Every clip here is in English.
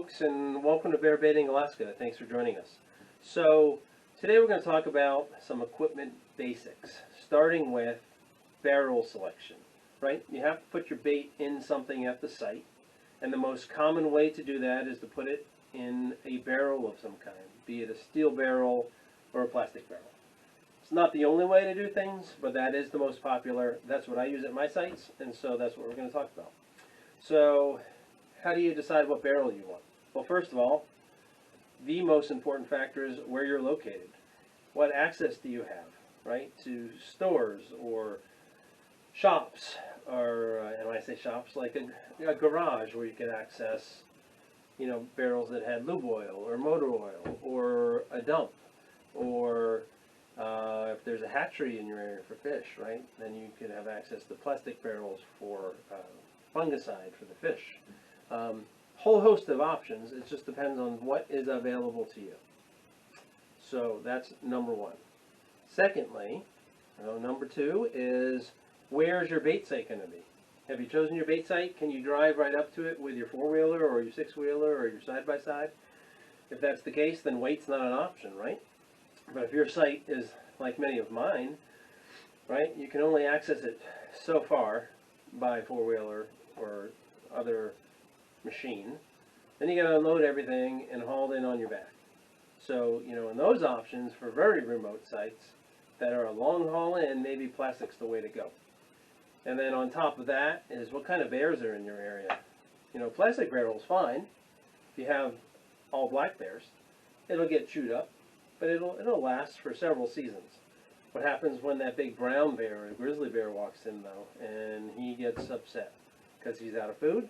folks, and welcome to Bear Baiting Alaska. Thanks for joining us. So today we're going to talk about some equipment basics, starting with barrel selection. Right? You have to put your bait in something at the site, and the most common way to do that is to put it in a barrel of some kind, be it a steel barrel or a plastic barrel. It's not the only way to do things, but that is the most popular. That's what I use at my sites, and so that's what we're going to talk about. So how do you decide what barrel you want? Well, first of all, the most important factor is where you're located. What access do you have, right, to stores or shops, or and when I say shops, like a garage where you can access, barrels that had lube oil or motor oil, or a dump, or if there's a hatchery in your area for fish, right, then you could have access to plastic barrels for fungicide for the fish. Whole host of options. It just depends on what is available to you. So that's number one. Secondly, number two is, where's your bait site going to be? Have you chosen your bait site? Can you drive right up to it with your four-wheeler or your six-wheeler or your side-by-side? If that's the case, then weight's not an option, right? But if your site is like many of mine, right, you can only access it so far by four-wheeler or other machine. Then you got to unload everything and haul it in on your back. So, in those options for very remote sites that are a long haul in, maybe plastic's the way to go. And then on top of that is what kind of bears are in your area. Plastic barrel's fine. If you have all black bears, it'll get chewed up, but it'll last for several seasons. What happens when that big brown bear or grizzly bear walks in, though, and he gets upset because he's out of food?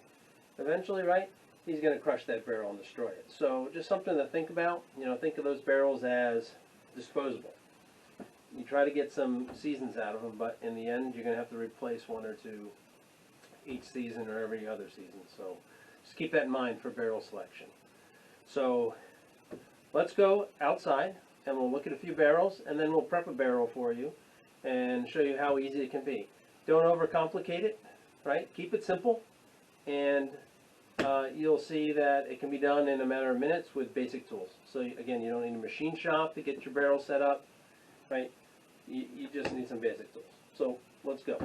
Eventually, right, he's going to crush that barrel and destroy it. So just something to think about. Think of those barrels as disposable. You try to get some seasons out of them, but in the end, you're going to have to replace one or two each season or every other season. So just keep that in mind for barrel selection. So let's go outside, and we'll look at a few barrels, and then we'll prep a barrel for you and show you how easy it can be. Don't overcomplicate it, right? Keep it simple, and you'll see that it can be done in a matter of minutes with basic tools. So again, you don't need a machine shop to get your barrel set up, right? You just need some basic tools. So let's go.